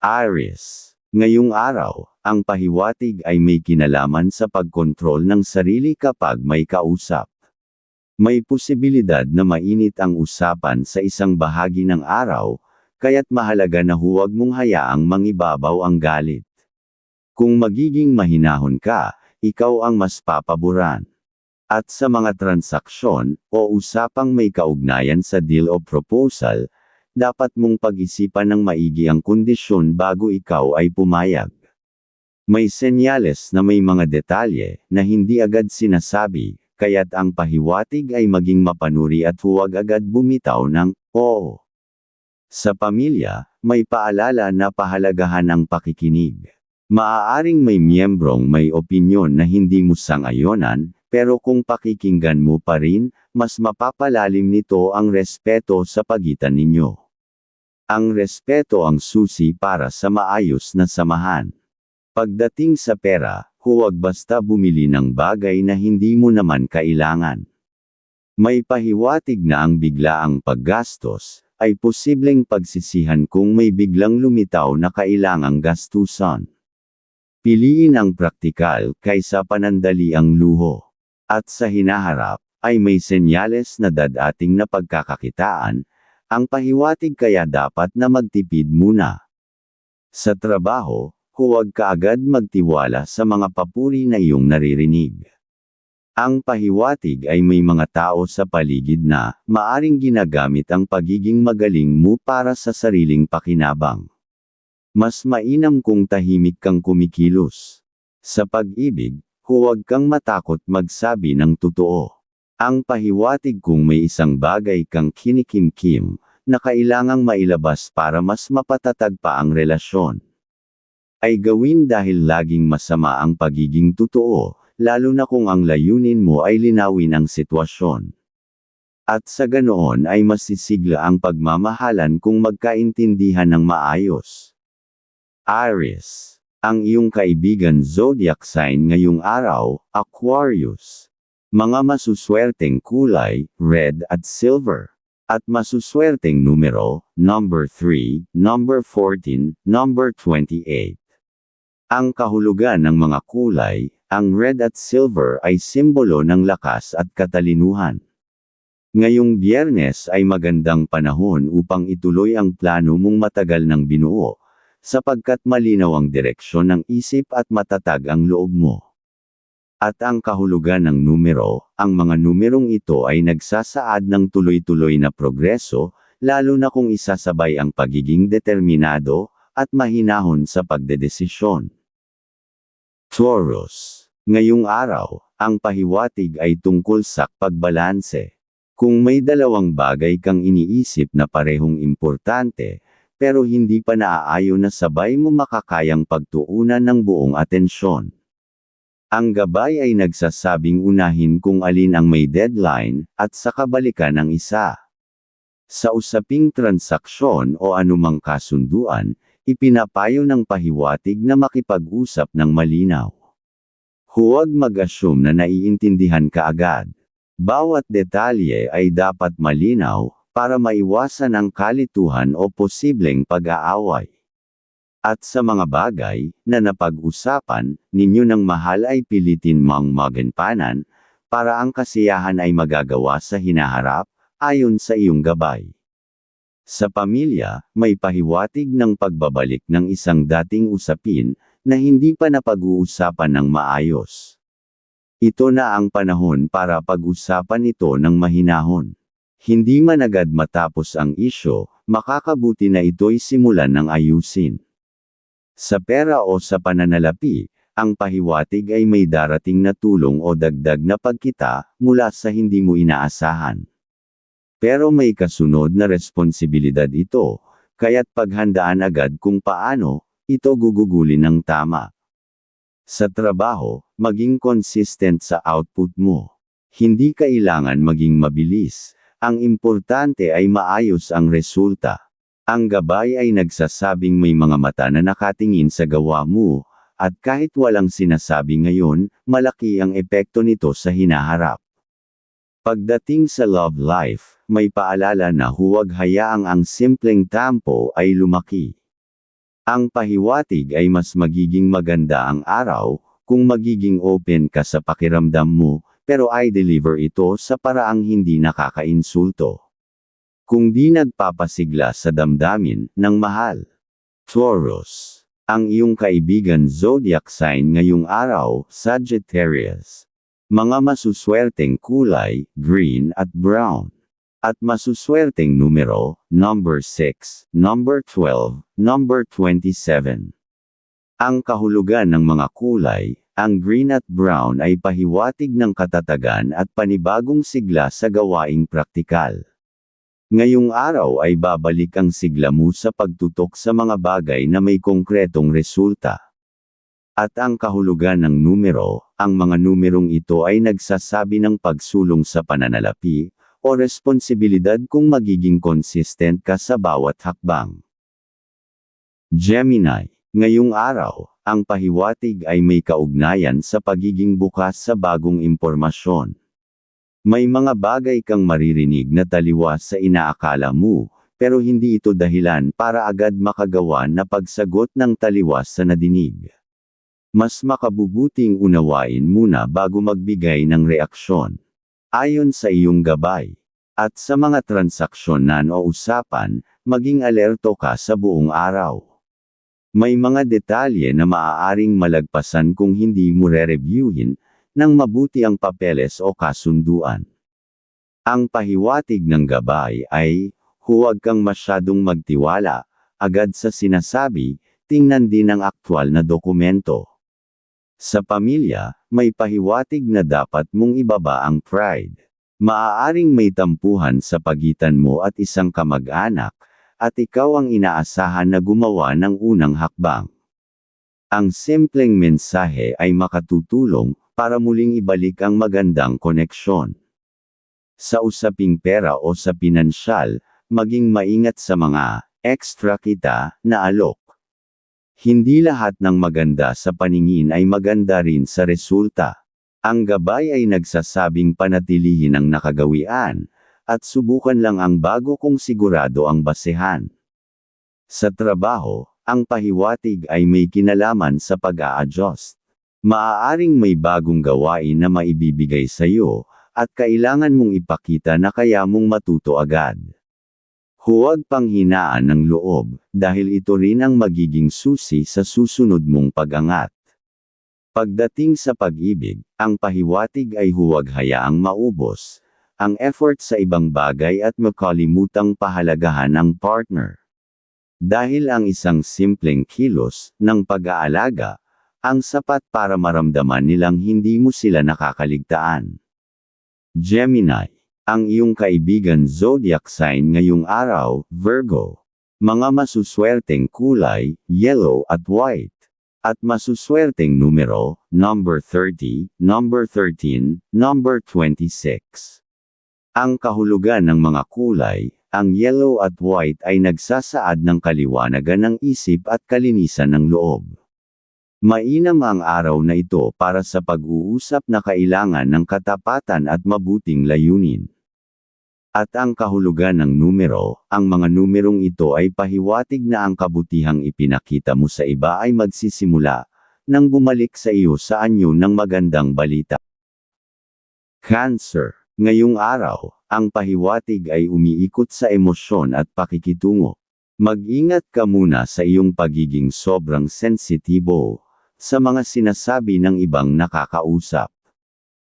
Aries. Ngayong araw, ang pahiwatig ay may kinalaman sa pagkontrol ng sarili kapag may kausap. May posibilidad na mainit ang usapan sa isang bahagi ng araw, kaya't mahalaga na huwag mong hayaang mangibabaw ang galit. Kung magiging mahinahon ka, ikaw ang mas papaboran. At sa mga transaksyon o usapang may kaugnayan sa deal o proposal, dapat mong pag-isipan ng maigi ang kondisyon bago ikaw ay pumayag. May senyales na may mga detalye na hindi agad sinasabi, kaya't ang pahiwatig ay maging mapanuri at huwag agad bumitaw ng oo. Sa pamilya, may paalala na pahalagahan ang pakikinig. Maaaring may miyembrong may opinyon na hindi mo sang-ayonan, pero kung pakikinggan mo pa rin, mas mapapalalim nito ang respeto sa pagitan ninyo. Ang respeto ang susi para sa maayos na samahan. Pagdating sa pera, huwag basta bumili ng bagay na hindi mo naman kailangan. May pahiwatig na ang biglaang paggastos ay posibleng pagsisihan kung may biglang lumitaw na kailangang gastusan. Piliin ang praktikal kaysa panandaliang luho. At sa hinaharap, ay may senyales na dadating na pagkakakitaan, ang pahiwatig kaya dapat na magtipid muna. Sa trabaho, huwag kaagad magtiwala sa mga papuri na iyong naririnig. Ang pahiwatig ay may mga tao sa paligid na maaring ginagamit ang pagiging magaling mo para sa sariling pakinabang. Mas mainam kung tahimik kang kumikilos. Sa pag-ibig, huwag kang matakot magsabi ng totoo. Ang pahiwatig kung may isang bagay kang kinikimkim, na kailangang mailabas para mas mapatatag pa ang relasyon. Ay gawin dahil laging masama ang pagiging totoo, lalo na kung ang layunin mo ay linawin ang sitwasyon. At sa ganoon ay masisigla ang pagmamahalan kung magkaintindihan ng maayos. Aries. Ang iyong kaibigan zodiac sign ngayong araw, Aquarius. Mga masuswerteng kulay, red at silver. At masuswerteng numero, number 3, number 14, number 28. Ang kahulugan ng mga kulay, ang red at silver ay simbolo ng lakas at katalinuhan. Ngayong Biyernes ay magandang panahon upang ituloy ang plano mong matagal nang binuo, sapagkat malinaw ang direksyon ng isip at matatag ang loob mo. At ang kahulugan ng numero, ang mga numerong ito ay nagsasaad ng tuloy-tuloy na progreso, lalo na kung isasabay ang pagiging determinado, at mahinahon sa pagdedesisyon. Taurus. Ngayong araw, ang pahiwatig ay tungkol sa pagbalanse. Kung may dalawang bagay kang iniisip na parehong importante, pero hindi pa naaayon na sabay mo makakayang pagtuunan ng buong atensyon. Ang gabay ay nagsasabing unahin kung alin ang may deadline, at saka balikan ang isa. Sa usaping transaksyon o anumang kasunduan, ipinapayo ng pahiwatig na makipag-usap ng malinaw. Huwag mag-assume na naiintindihan ka agad. Bawat detalye ay dapat malinaw, para maiwasan ang kalituhan o posibleng pag-aaway. At sa mga bagay na napag-usapan ninyo ng mahal ay pilitin mong maganpanan, para ang kasiyahan ay magagawa sa hinaharap, ayon sa iyong gabay. Sa pamilya, may pahiwatig ng pagbabalik ng isang dating usapin, na hindi pa napag-uusapan ng maayos. Ito na ang panahon para pag-usapan ito ng mahinahon. Hindi man agad matapos ang isyo, makakabuti na ito'y simulan ng ayusin. Sa pera o sa pananalapi, ang pahiwatig ay may darating na tulong o dagdag na pagkita, mula sa hindi mo inaasahan. Pero may kasunod na responsibilidad ito, kaya't paghandaan agad kung paano ito gugugulin ng tama. Sa trabaho, maging consistent sa output mo. Hindi kailangan maging mabilis, ang importante ay maayos ang resulta. Ang gabay ay nagsasabing may mga mata na nakatingin sa gawa mo, At kahit walang sinasabi ngayon, malaki ang epekto nito sa hinaharap. Pagdating sa love life, may paalala na huwag hayaang ang simpleng tampo ay lumaki. Ang pahiwatig ay mas magiging maganda ang araw, kung magiging open ka sa pakiramdam mo, pero ay deliver ito sa paraang hindi nakakainsulto. Kung di nagpapasigla sa damdamin ng mahal. Taurus. Ang iyong kaibigan zodiac sign ngayong araw, Sagittarius. Mga masuswerteng kulay, green at brown. At masuswerteng numero, number 6, number 12, number 27. Ang kahulugan ng mga kulay, ang green at brown ay pahiwatig ng katatagan at panibagong sigla sa gawaing praktikal. Ngayong araw ay babalik ang sigla mo sa pagtutok sa mga bagay na may konkretong resulta. At ang kahulugan ng numero, ang mga numerong ito ay nagsasabi ng pagsulong sa pananalapi, o responsibilidad kung magiging consistent ka sa bawat hakbang. Gemini. Ngayong araw, ang pahiwatig ay may kaugnayan sa pagiging bukas sa bagong impormasyon. May mga bagay kang maririnig na taliwas sa inaakala mo, pero hindi ito dahilan para agad makagawa na pagsagot ng taliwas sa nadinig. Mas makabubuting unawain muna bago magbigay ng reaksyon. Ayon sa iyong gabay. At sa mga transaksyon o usapan, maging alerto ka sa buong araw. May mga detalye na maaaring malagpasan kung hindi mo re-reviewin ng mabuti ang papeles o kasunduan. Ang pahiwatig ng gabay ay, huwag kang masyadong magtiwala, agad sa sinasabi, tingnan din ang aktwal na dokumento. Sa pamilya, may pahiwatig na dapat mong ibaba ang pride. Maaaring may tampuhan sa pagitan mo at isang kamag-anak, at ikaw ang inaasahan na gumawa ng unang hakbang. Ang simpleng mensahe ay makatutulong para muling ibalik ang magandang koneksyon. Sa usaping pera o sa pinansyal, maging maingat sa mga extra kita na alok. Hindi lahat ng maganda sa paningin ay maganda rin sa resulta. Ang gabay ay nagsasabing panatilihin ang nakagawian, at subukan lang ang bago kung sigurado ang basehan. Sa trabaho, ang pahiwatig ay may kinalaman sa pag-a-adjust. Maaaring may bagong gawain na maibibigay sa iyo, at kailangan mong ipakita na kaya mong matuto agad. Huwag panghinaan ng loob, dahil ito rin ang magiging susi sa susunod mong pag-angat. Pagdating sa pag-ibig, ang pahiwatig ay huwag hayaang maubos ang effort sa ibang bagay at makalimutang pahalagahan ang partner. Dahil ang isang simpleng kilos ng pag-aalaga, ang sapat para maramdaman nilang hindi mo sila nakakaligtaan. Gemini. Ang iyong kaibigan zodiac sign ngayong araw, Virgo. Mga masuswerteng kulay, yellow at white. At masuswerteng numero, number 30, number 13, number 26. Ang kahulugan ng mga kulay, ang yellow at white ay nagsasaad ng kaliwanagan ng isip at kalinisan ng loob. Mainam ang araw na ito para sa pag-uusap na kailangan ng katapatan at mabuting layunin. At ang kahulugan ng numero, ang mga numerong ito ay pahiwatig na ang kabutihang ipinakita mo sa iba ay magsisimula nang bumalik sa iyo sa anyo ng magandang balita. Cancer. Ngayong araw, ang pahiwatig ay umiikot sa emosyon at pakikitungo. Mag-ingat ka muna sa iyong pagiging sobrang sensitibo sa mga sinasabi ng ibang nakakausap.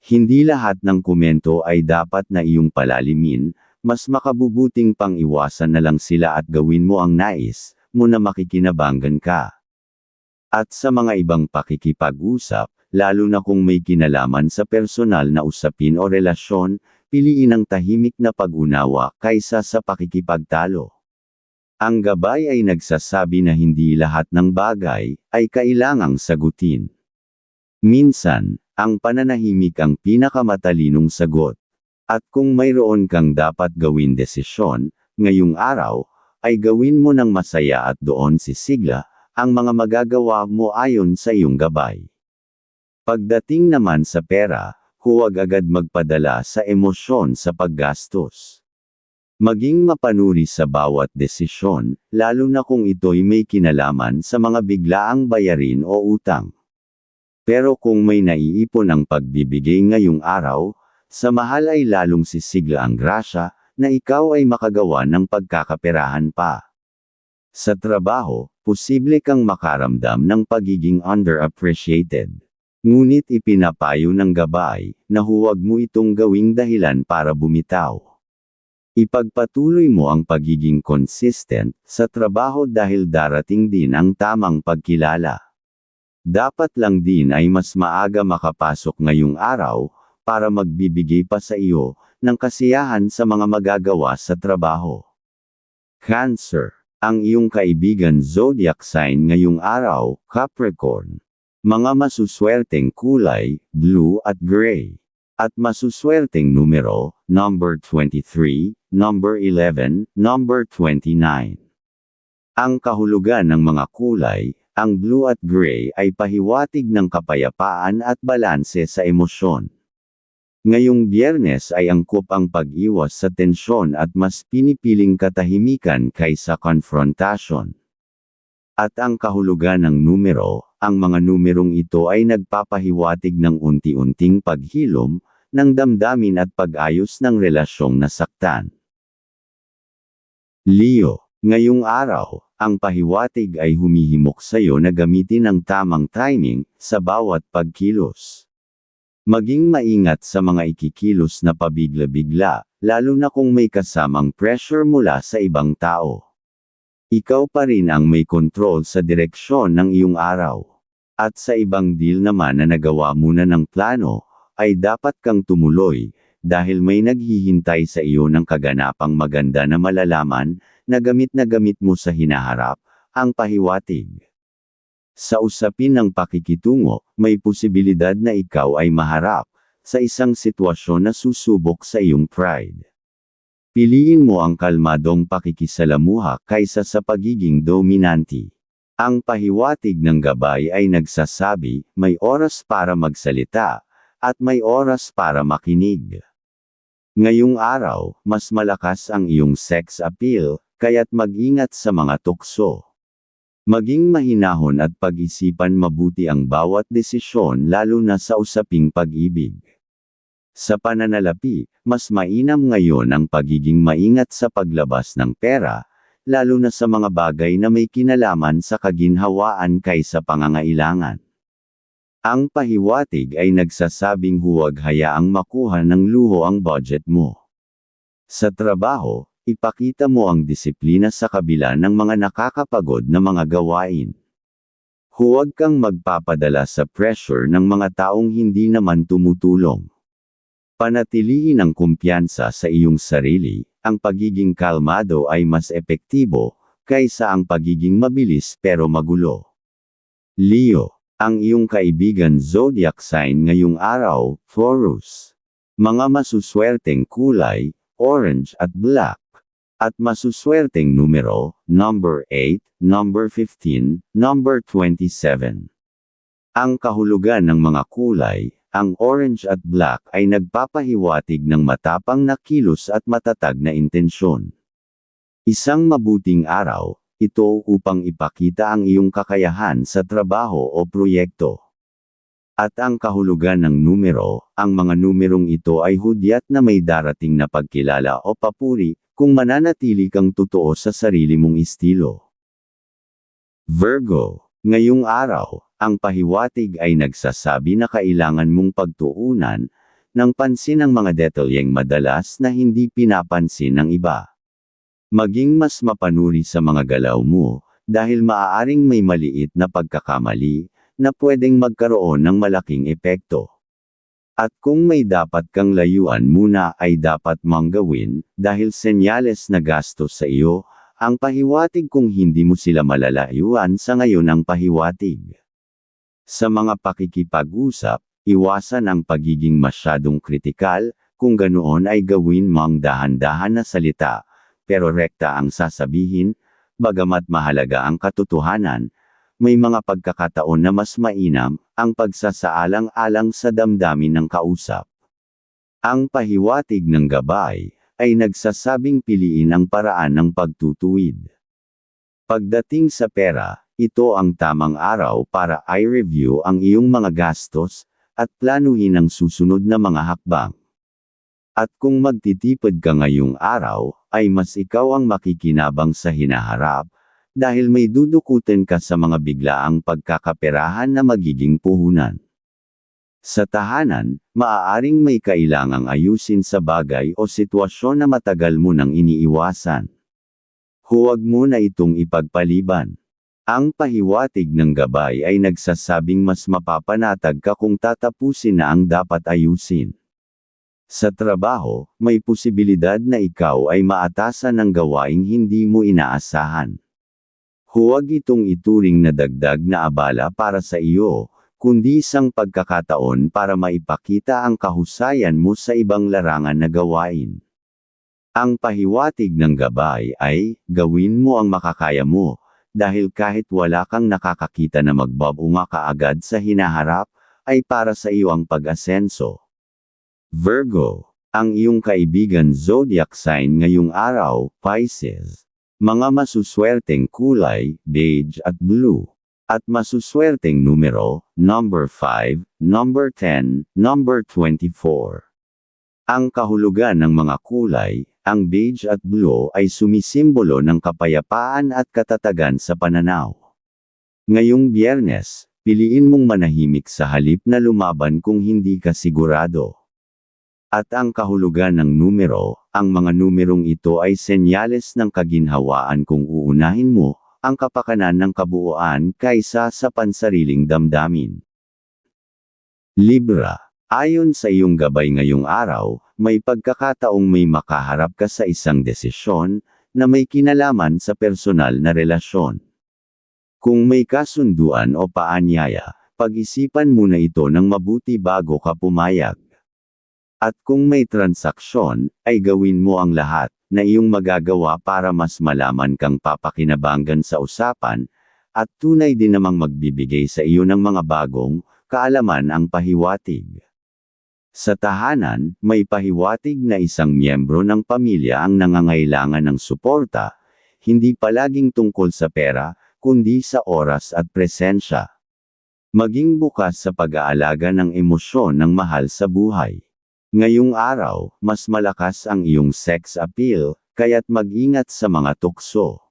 Hindi lahat ng komento ay dapat na iyong palalimin, mas makabubuting pang iwasan na lang sila at gawin mo ang nais mo na makikinabangan ka. At sa mga ibang pakikipag-usap, lalo na kung may kinalaman sa personal na usapin o relasyon, piliin ang tahimik na pag-unawa kaysa sa pakikipagtalo. Ang gabay ay nagsasabi na hindi lahat ng bagay ay kailangang sagutin. Minsan, ang pananahimik ang pinakamatalinong sagot. At kung mayroon kang dapat gawin desisyon, ngayong araw, ay gawin mo ng masaya at doon sisigla ang mga magagawa mo ayon sa iyong gabay. Pagdating naman sa pera, huwag agad magpadala sa emosyon sa paggastos. Maging mapanuri sa bawat desisyon, lalo na kung ito'y may kinalaman sa mga biglaang bayarin o utang. Pero kung may naiipon ang pagbibigay ngayong araw, sa mahal ay lalong sisigla ang grasya, na ikaw ay makagawa ng pagkakaperahan pa. Sa trabaho, posible kang makaramdam ng pagiging underappreciated. Ngunit ipinapayo ng gabay, na huwag mo itong gawing dahilan para bumitaw. Ipagpatuloy mo ang pagiging consistent sa trabaho dahil darating din ang tamang pagkilala. Dapat lang din ay mas maaga makapasok ngayong araw, para magbibigay pa sa iyo ng kasiyahan sa mga magagawa sa trabaho. Cancer. Ang iyong kaibigan zodiac sign ngayong araw, Capricorn. Mga masuswerteng kulay, blue at gray. At masuswerteng numero, number 23, number 11, number 29. Ang kahulugan ng mga kulay, ang blue at gray ay pahiwatig ng kapayapaan at balanse sa emosyon. Ngayong Biyernes ay angkop ang pag-iwas sa tensyon at mas pinipiling katahimikan kaysa konfrontasyon. At ang kahulugan ng numero, ang mga numerong ito ay nagpapahiwatig ng unti-unting paghilom, ng damdamin at pag-ayos ng relasyong nasaktan. Leo. Ngayong araw, ang pahiwatig ay humihimok sa iyo na gamitin ang tamang timing, sa bawat pagkilos. Maging maingat sa mga ikikilos na pabigla-bigla, lalo na kung may kasamang pressure mula sa ibang tao. Ikaw pa rin ang may kontrol sa direksyon ng iyong araw. At sa ibang deal naman na nagawa muna ng plano, ay dapat kang tumuloy, dahil may naghihintay sa iyo ng kaganapang maganda na malalaman, na gamit mo sa hinaharap, ang pahiwatig. Sa usapin ng pakikitungo, may posibilidad na ikaw ay maharap, sa isang sitwasyon na susubok sa iyong pride. Piliin mo ang kalmadong pakikisalamuha kaysa sa pagiging dominante. Ang pahiwatig ng gabay ay nagsasabi, may oras para magsalita, at may oras para makinig. Ngayong araw, mas malakas ang iyong sex appeal, kaya't mag-ingat sa mga tukso. Maging mahinahon at pag-isipan mabuti ang bawat desisyon lalo na sa usaping pag-ibig. Sa pananalapi, mas mainam ngayon ang pagiging maingat sa paglabas ng pera, lalo na sa mga bagay na may kinalaman sa kaginhawaan kaysa pangangailangan. Ang pahiwatig ay nagsasabing huwag hayaang makuha ng luho ang budget mo. Sa trabaho, ipakita mo ang disiplina sa kabila ng mga nakakapagod na mga gawain. Huwag kang magpapadala sa pressure ng mga taong hindi naman tumutulong. Panatilihin ang kumpiyansa sa iyong sarili, ang pagiging kalmado ay mas epektibo, kaysa ang pagiging mabilis pero magulo. Leo. Ang iyong kaibigan zodiac sign ngayong araw, Taurus. Mga masuswerteng kulay, orange at black. At masuswerteng numero, number 8, number 15, number 27. Ang kahulugan ng mga kulay, ang orange at black ay nagpapahiwatig ng matapang na kilos at matatag na intensyon. Isang mabuting araw, ito upang ipakita ang iyong kakayahan sa trabaho o proyekto. At ang kahulugan ng numero, ang mga numerong ito ay hudyat na may darating na pagkilala o papuri, kung mananatili kang totoo sa sarili mong estilo. Virgo. Ngayong araw, ang pahiwatig ay nagsasabi na kailangan mong pagtuunan ng pansin ang mga detalyeng madalas na hindi pinapansin ng iba. Maging mas mapanuri sa mga galaw mo, dahil maaaring may maliit na pagkakamali, na pwedeng magkaroon ng malaking epekto. At kung may dapat kang layuan muna ay dapat mong gawin, dahil senyales na gastos sa iyo, ang pahiwatig kung hindi mo sila malalayuan sa ngayon ang pahiwatig. Sa mga pakikipag-usap, iwasan ang pagiging masyadong kritikal, kung ganoon ay gawin mong dahan-dahan na salita, pero rekta ang sasabihin, bagamat mahalaga ang katotohanan, may mga pagkakataon na mas mainam ang pagsasaalang-alang sa damdamin ng kausap. Ang pahiwatig ng gabay ay nagsasabing piliin ang paraan ng pagtutuwid. Pagdating sa pera, ito ang tamang araw para i-review ang iyong mga gastos at planuhin ang susunod na mga hakbang. At kung magtitipid ka ngayong araw, ay mas ikaw ang makikinabang sa hinaharap, dahil may dudukutin ka sa mga biglaang pagkakaperahan na magiging puhunan. Sa tahanan, maaaring may kailangang ayusin sa bagay o sitwasyon na matagal mo nang iniiwasan. Huwag mo na itong ipagpaliban. Ang pahiwatig ng gabay ay nagsasabing mas mapapanatag ka kung tatapusin na ang dapat ayusin. Sa trabaho, may posibilidad na ikaw ay maatasan ng gawaing hindi mo inaasahan. Huwag itong ituring na dagdag na abala para sa iyo, kundi isang pagkakataon para maipakita ang kahusayan mo sa ibang larangan na gawain. Ang pahiwatig ng gabay ay, gawin mo ang makakaya mo, dahil kahit wala kang nakakakita na magbabunga kaagad sa hinaharap, ay para sa iyo ang pag-asenso. Virgo, ang iyong kaibigan zodiac sign ngayong araw, Pisces. Mga masuswerteng kulay, beige at blue. At masuswerteng numero, number 5, number 10, number 24. Ang kahulugan ng mga kulay, ang beige at blue ay sumisimbolo ng kapayapaan at katatagan sa pananaw. Ngayong Biyernes, piliin mong manahimik sa halip na lumaban kung hindi ka sigurado. At ang kahulugan ng numero, ang mga numerong ito ay senyales ng kaginhawaan kung uunahin mo ang kapakanan ng kabuuan kaysa sa pansariling damdamin. Libra, ayon sa iyong gabay ngayong araw, may pagkakataong may makaharap ka sa isang desisyon na may kinalaman sa personal na relasyon. Kung may kasunduan o paanyaya, pag-isipan muna ito ng mabuti bago ka pumayag. At kung may transaksyon, ay gawin mo ang lahat na iyong magagawa para mas malaman kang papakinabangan sa usapan, at tunay din namang magbibigay sa iyo ng mga bagong kaalaman ang pahiwatig. Sa tahanan, may pahiwatig na isang miyembro ng pamilya ang nangangailangan ng suporta, hindi palaging tungkol sa pera, kundi sa oras at presensya. Maging bukas sa pag-aalaga ng emosyon ng mahal sa buhay. Ngayong araw, mas malakas ang iyong sex appeal, kaya't mag-ingat sa mga tukso.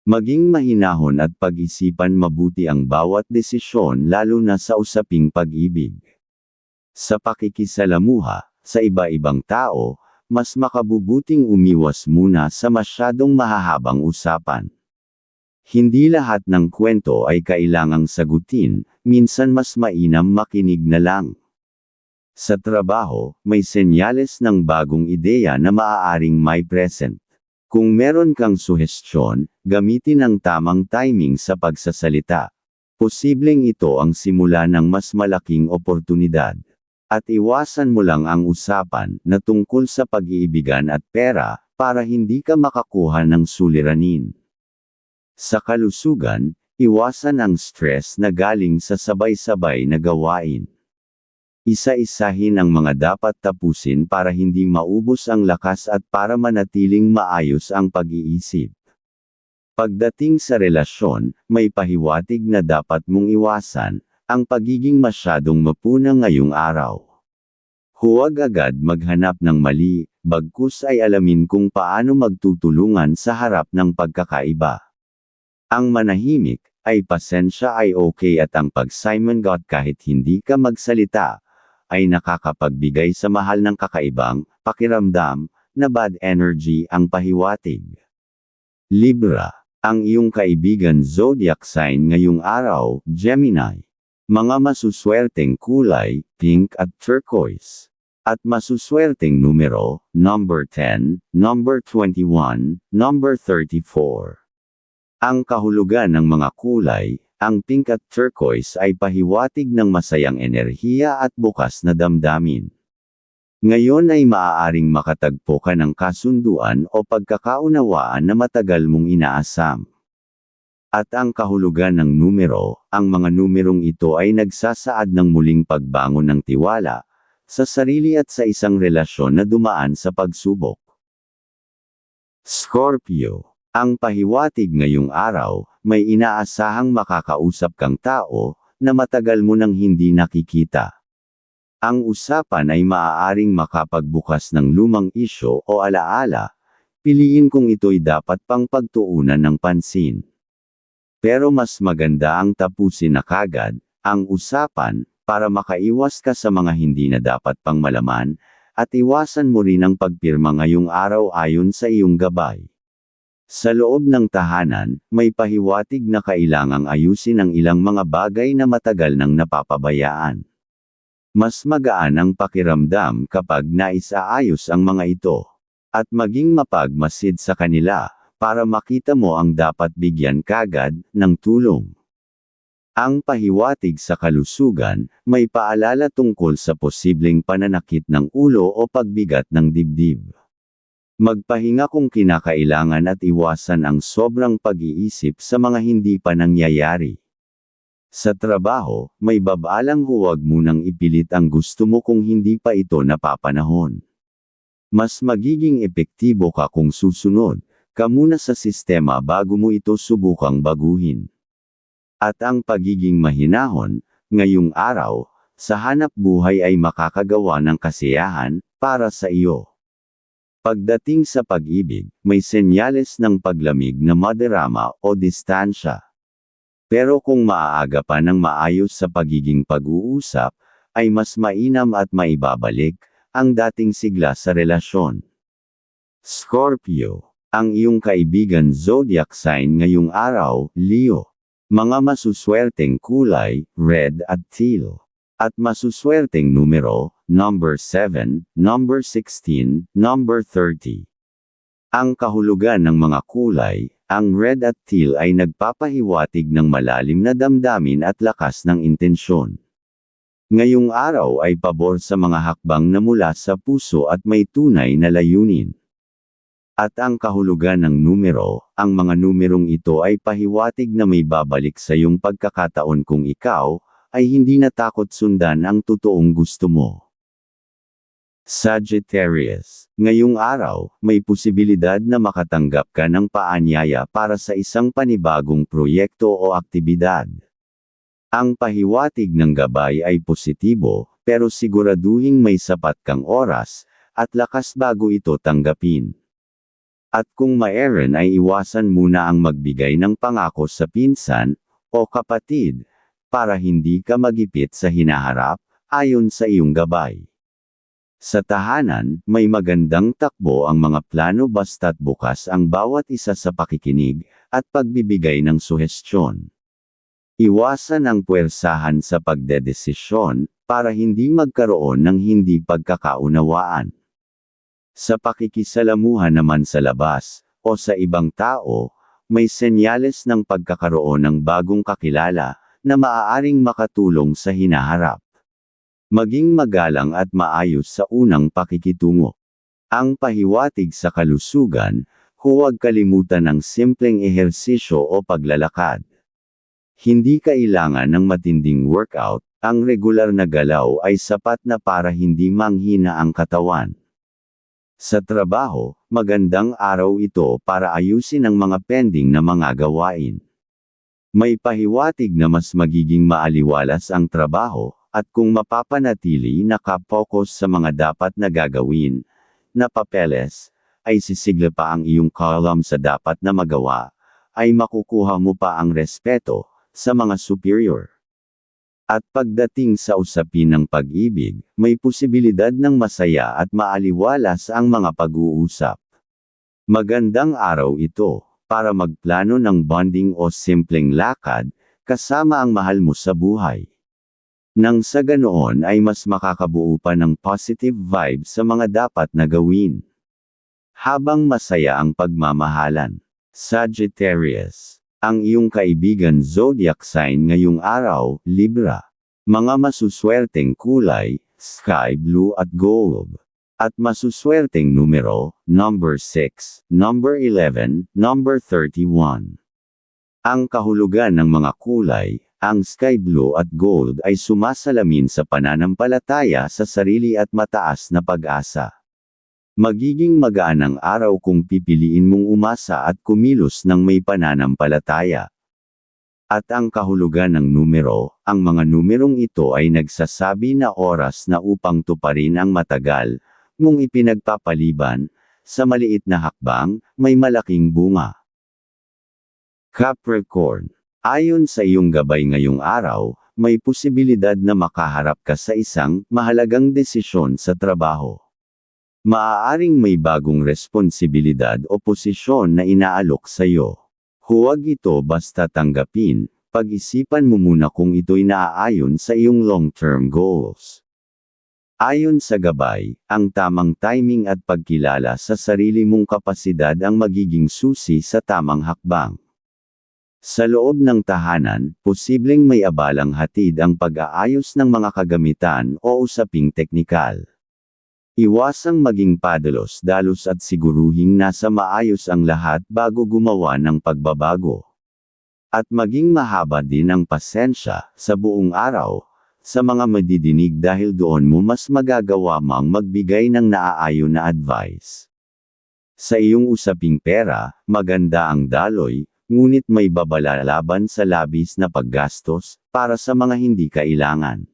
Maging mahinahon at pag-isipan mabuti ang bawat desisyon lalo na sa usaping pag-ibig. Sa pakikisalamuha, sa iba-ibang tao, mas makabubuting umiwas muna sa masyadong mahahabang usapan. Hindi lahat ng kwento ay kailangang sagutin, minsan mas mainam makinig na lang. Sa trabaho, may senyales ng bagong ideya na maaaring may present. Kung meron kang suhestyon, gamitin ang tamang timing sa pagsasalita. Posibleng ito ang simula ng mas malaking oportunidad. At iwasan mo lang ang usapan na tungkol sa pag-iibigan at pera, para hindi ka makakuha ng suliranin. Sa kalusugan, iwasan ang stress na galing sa sabay-sabay na gawain. Isa-isahin ang mga dapat tapusin para hindi maubos ang lakas at para manatiling maayos ang pag-iisip. Pagdating sa relasyon, may pahiwatig na dapat mong iwasan ang pagiging masyadong mapuna ngayong araw. Huwag agad maghanap ng mali, bagkus ay alamin kung paano magtutulungan sa harap ng pagkakaiba. Ang manahimik ay pasensya ay okay at ang pagsimangot kahit hindi ka magsalita, ay nakakapagbigay sa mahal ng kakaibang pakiramdam na bad energy ang pahiwatig. Libra, ang iyong kaibigan zodiac sign ngayong araw, Gemini. Mga masuswerteng kulay, pink at turquoise. At masuswerteng numero, number 10, number 21, number 34. Ang kahulugan ng mga kulay, ang pink at turquoise ay pahiwatig ng masayang enerhiya at bukas na damdamin. Ngayon ay maaaring makatagpo ka ng kasunduan o pagkakaunawaan na matagal mong inaasam. At ang kahulugan ng numero, ang mga numerong ito ay nagsasaad ng muling pagbangon ng tiwala sa sarili at sa isang relasyon na dumaan sa pagsubok. Scorpio. Ang pahiwatig ngayong araw, may inaasahang makakausap kang tao na matagal mo nang hindi nakikita. Ang usapan ay maaaring makapagbukas ng lumang isyo o alaala, piliin kung ito'y dapat pang pagtuunan ng pansin. Pero mas maganda ang tapusin na kagad ang usapan para makaiwas ka sa mga hindi na dapat pang malaman, at iwasan mo rin ang pagpirma ngayong araw ayon sa iyong gabay. Sa loob ng tahanan, may pahiwatig na kailangang ayusin ang ilang mga bagay na matagal nang napapabayaan. Mas magaan ang pakiramdam kapag naisaayos ang mga ito, at maging mapagmasid sa kanila, para makita mo ang dapat bigyan kagad ng tulong. Ang pahiwatig sa kalusugan, may paalala tungkol sa posibleng pananakit ng ulo o pagbigat ng dibdib. Magpahinga kung kinakailangan at iwasan ang sobrang pag-iisip sa mga hindi pa nangyayari. Sa trabaho, may babalang huwag munang ipilit ang gusto mo kung hindi pa ito napapanahon. Mas magiging epektibo ka kung susunod ka muna sa sistema bago mo ito subukang baguhin. At ang pagiging mahinahon, ngayong araw, sa hanap buhay ay makakagawa ng kasiyahan para sa iyo. Pagdating sa pag-ibig, may senyales ng paglamig na madarama o distansya. Pero kung maaaga pa ng maayos sa pagiging pag-uusap, ay mas mainam at maibabalik ang dating sigla sa relasyon. Scorpio. Ang iyong kaibigan zodiac sign ngayong araw, Leo. Mga masuswerteng kulay, red at teal. At masuswerteng numero, number 7, number 16, number 30. Ang kahulugan ng mga kulay, ang red at teal ay nagpapahiwatig ng malalim na damdamin at lakas ng intensyon. Ngayong araw ay pabor sa mga hakbang na mula sa puso at may tunay na layunin. At ang kahulugan ng numero, ang mga numerong ito ay pahiwatig na may babalik sa iyong pagkakataon kung ikaw ay hindi natakot sundan ang totoong gusto mo. Sagittarius. Ngayong araw, may posibilidad na makatanggap ka ng paanyaya para sa isang panibagong proyekto o aktibidad. Ang pahiwatig ng gabay ay positibo, pero siguraduhing may sapat kang oras at lakas bago ito tanggapin. At kung mayroon ay iwasan muna ang magbigay ng pangako sa pinsan o kapatid, para hindi ka magipit sa hinaharap, ayon sa iyong gabay. Sa tahanan, may magandang takbo ang mga plano basta't bukas ang bawat isa sa pakikinig at pagbibigay ng suhestyon. Iwasan ang puwersahan sa pagdedesisyon para hindi magkaroon ng hindi pagkakaunawaan. Sa pakikisalamuhan naman sa labas, o sa ibang tao, may senyales ng pagkakaroon ng bagong kakilala, na maaaring makatulong sa hinaharap. Maging magalang at maayos sa unang pakikitungo. Ang pahiwatig sa kalusugan, huwag kalimutan ang simpleng ehersisyo o paglalakad. Hindi kailangan ng matinding workout, ang regular na galaw ay sapat na para hindi manghina ang katawan. Sa trabaho, magandang araw ito para ayusin ang mga pending na mga gawain. May pahiwatig na mas magiging maaliwalas ang trabaho, at kung mapapanatili nakapokus sa mga dapat na gagawin, na papeles, ay sisigla pa ang iyong column sa dapat na magawa, ay makukuha mo pa ang respeto sa mga superior. At pagdating sa usapin ng pag-ibig, may posibilidad ng masaya at maaliwalas ang mga pag-uusap. Magandang araw ito, para magplano ng bonding o simpleng lakad, kasama ang mahal mo sa buhay. Nang sa ganoon ay mas makakabuo pa ng positive vibe sa mga dapat na gawin. Habang masaya ang pagmamahalan. Sagittarius. Ang iyong kaibigan zodiac sign ngayong araw, Libra. Mga masuswerteng kulay, sky blue at gold. At masuswerteng numero, number 6, number 11, number 31. Ang kahulugan ng mga kulay, ang sky blue at gold ay sumasalamin sa pananampalataya sa sarili at mataas na pag-asa. Magiging magaan ang araw kung pipiliin mong umasa at kumilos ng may pananampalataya. At ang kahulugan ng numero, ang mga numerong ito ay nagsasabi na oras na upang tuparin ang matagal, mong ipinagpapaliban, sa maliit na hakbang, may malaking bunga. Capricorn. Ayon sa iyong gabay ngayong araw, may posibilidad na makaharap ka sa isang mahalagang desisyon sa trabaho. Maaaring may bagong responsibilidad o posisyon na inaalok sa iyo. Huwag ito basta tanggapin, pag-isipan mo muna kung ito'y naaayon sa iyong long-term goals. Ayon sa gabay, ang tamang timing at pagkilala sa sarili mong kapasidad ang magiging susi sa tamang hakbang. Sa loob ng tahanan, posibleng may abalang hatid ang pag-aayos ng mga kagamitan o usaping teknikal. Iwasang maging padalos-dalos at siguruhing nasa maayos ang lahat bago gumawa ng pagbabago. At maging mahaba din ang pasensya, sa buong araw, sa mga madidinig dahil doon mo mas magagawa mang magbigay ng naaayon na advice. Sa iyong usaping pera, maganda ang daloy, ngunit may babala laban sa labis na paggastos, para sa mga hindi kailangan.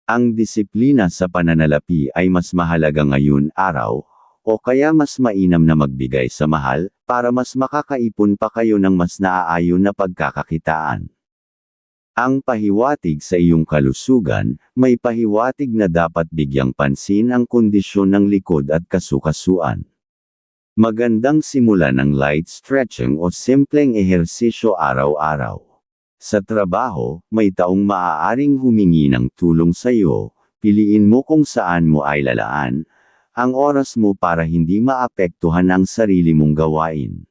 Ang disiplina sa pananalapi ay mas mahalaga ngayon araw, o kaya mas mainam na magbigay sa mahal, para mas makakaipon pa kayo ng mas naaayon na pagkakakitaan. Ang pahiwatig sa iyong kalusugan, may pahiwatig na dapat bigyang pansin ang kondisyon ng likod at kasukasuan. Magandang simulan ng light stretching o simpleng ehersisyo araw-araw. Sa trabaho, may taong maaaring humingi ng tulong sa iyo, piliin mo kung saan mo ay lalaan ang oras mo para hindi maapektuhan ang sarili mong gawain.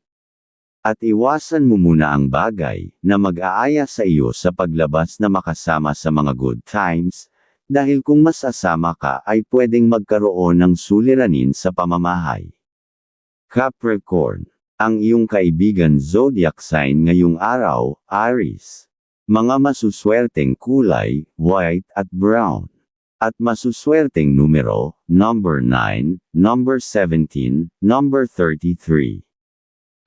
At iwasan mo muna ang bagay na mag-aaya sa iyo sa paglabas na makasama sa mga good times, dahil kung masasama ka ay pwedeng magkaroon ng suliranin sa pamamahay. Capricorn. Ang iyong kaibigan zodiac sign ngayong araw, Aries. Mga masuswerteng kulay, white at brown. At masuswerteng numero, number 9, number 17, number 33.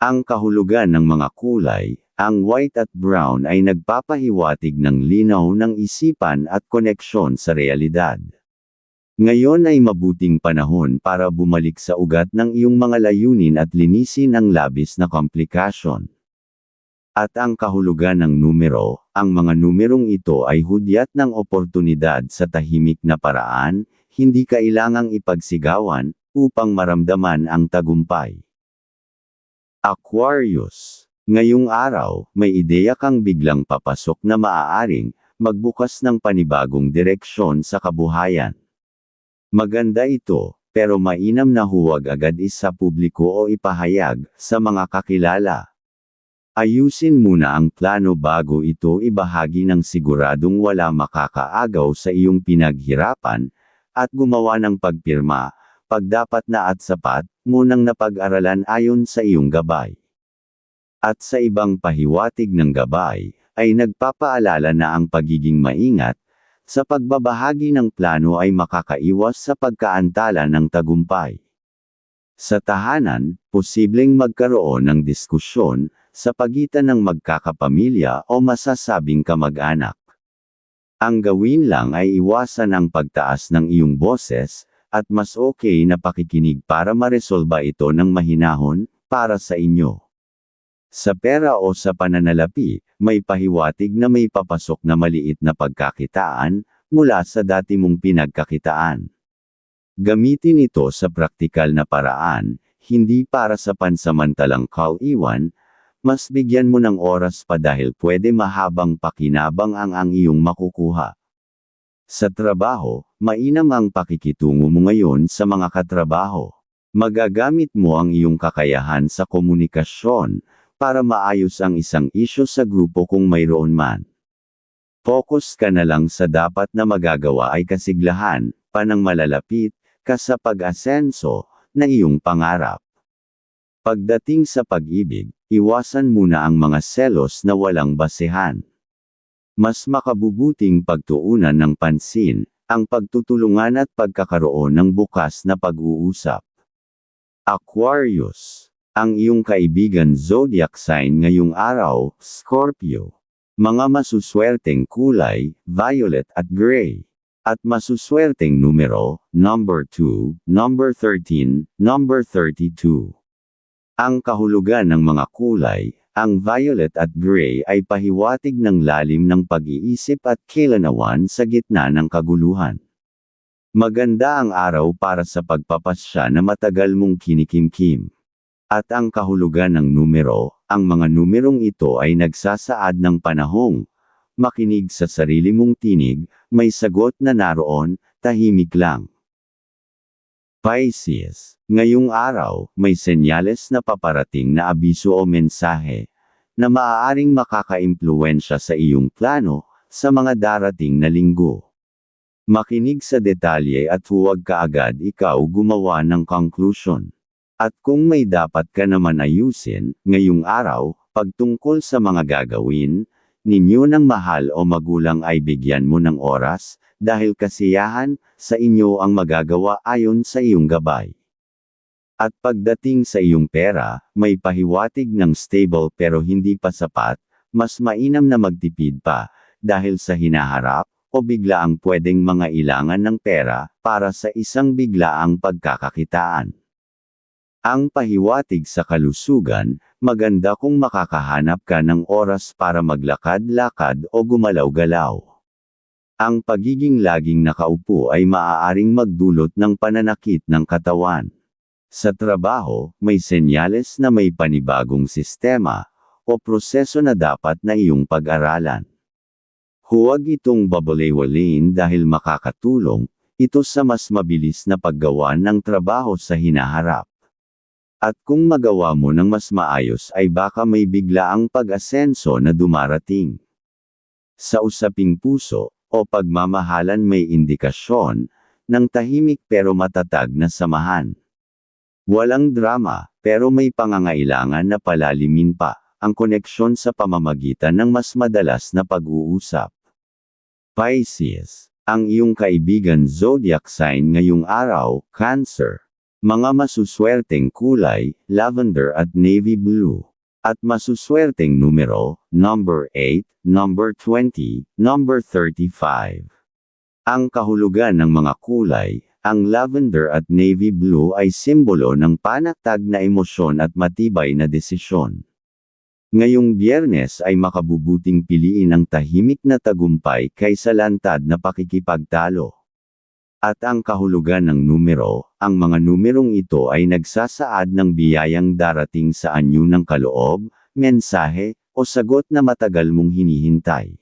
Ang kahulugan ng mga kulay, ang white at brown ay nagpapahiwatig ng linaw ng isipan at koneksyon sa realidad. Ngayon ay mabuting panahon para bumalik sa ugat ng iyong mga layunin at linisin ang labis na komplikasyon. At ang kahulugan ng numero, ang mga numerong ito ay hudyat ng oportunidad sa tahimik na paraan, hindi kailangang ipagsigawan, upang maramdaman ang tagumpay. Aquarius. Ngayong araw, may ideya kang biglang papasok na maaaring magbukas ng panibagong direksyon sa kabuhayan. Maganda ito, pero mainam na huwag agad isa publiko o ipahayag sa mga kakilala. Ayusin muna ang plano bago ito ibahagi ng siguradong wala makakaagaw sa iyong pinaghirapan, at gumawa ng pagpirma, pagdapat na at sapat, munang napag-aralan ayon sa iyong gabay. At sa ibang pahiwatig ng gabay, ay nagpapaalala na ang pagiging maingat, sa pagbabahagi ng plano ay makakaiwas sa pagkaantala ng tagumpay. Sa tahanan, posibleng magkaroon ng diskusyon, sa pagitan ng magkakapamilya o masasabing kamag-anak. Ang gawin lang ay iwasan ang pagtaas ng iyong boses, at mas okay na pakikinig para maresolba ito ng mahinahon, para sa inyo. Sa pera o sa pananalapi, may pahiwatig na may papasok na maliit na pagkakitaan, mula sa dati mong pinagkakitaan. Gamitin ito sa praktikal na paraan, hindi para sa pansamantalang kauiwan, mas bigyan mo ng oras pa dahil pwede mahabang pakinabang ang iyong makukuha. Sa trabaho, mainam ang pakikitungo mo ngayon sa mga katrabaho. Magagamit mo ang iyong kakayahan sa komunikasyon, para maayos ang isang isyu sa grupo kung mayroon man. Focus ka na lang sa dapat na magagawa ay kasiglahan, panang malalapit ka sa pag-asenso na iyong pangarap. Pagdating sa pag-ibig, iwasan muna ang mga selos na walang basehan. Mas makabubuting pagtuunan ng pansin, ang pagtutulungan at pagkakaroon ng bukas na pag-uusap. Aquarius. Ang iyong kaibigan zodiac sign ngayong araw, Scorpio. Mga masuswerteng kulay, violet at gray. At masuswerteng numero, number 2, number 13, number 32. Ang kahulugan ng mga kulay, ang violet at gray ay pahiwatig ng lalim ng pag-iisip at kailanawan sa gitna ng kaguluhan. Maganda ang araw para sa pagpapasya na matagal mong kinikimkim. At ang kahulugan ng numero, ang mga numerong ito ay nagsasaad ng panahong makinig sa sarili mong tinig, may sagot na naroon, tahimik lang. Pisces. Ngayong araw, may senyales na paparating na abiso o mensahe na maaaring makakaimpluwensya sa iyong plano sa mga darating na linggo. Makinig sa detalye at huwag kaagad ikaw gumawa ng conclusion. At kung may dapat ka naman ayusin, ngayong araw, pagtungkol sa mga gagawin ninyo ng mahal o magulang ay bigyan mo ng oras, dahil kasiyahan sa inyo ang magagawa ayon sa iyong gabay. At pagdating sa iyong pera, may pahiwatig ng stable pero hindi pa sapat, mas mainam na magtipid pa, dahil sa hinaharap, o biglaang pwedeng mangailangan ng pera, para sa isang biglaang pagkakakitaan. Ang pahiwatig sa kalusugan, maganda kung makakahanap ka ng oras para maglakad-lakad o gumalaw-galaw. Ang pagiging laging nakaupo ay maaaring magdulot ng pananakit ng katawan. Sa trabaho, may senyales na may panibagong sistema o proseso na dapat na iyong pag-aralan. Huwag itong babalewalin dahil makakatulong ito sa mas mabilis na paggawa ng trabaho sa hinaharap. At kung magawa mo ng mas maayos ay baka may biglaang pag-asenso na dumarating. Sa usaping puso o pagmamahalan may indikasyon ng tahimik pero matatag na samahan. Walang drama, pero may pangangailangan na palalimin pa ang koneksyon sa pamamagitan ng mas madalas na pag-uusap. Pisces. Ang iyong kaibigan zodiac sign ngayong araw, Cancer. Mga masuswerteng kulay, lavender at navy blue. At masuswerteng numero, number 8, number 20, number 35. Ang kahulugan ng mga kulay, ang lavender at navy blue ay simbolo ng panatag na emosyon at matibay na desisyon. Ngayong Biyernes ay makabubuting piliin ang tahimik na tagumpay kaysa lantad na pakikipagtalo. At ang kahulugan ng numero, ang mga numerong ito ay nagsasaad ng biyayang darating sa anyo ng kaloob, mensahe, o sagot na matagal mong hinihintay.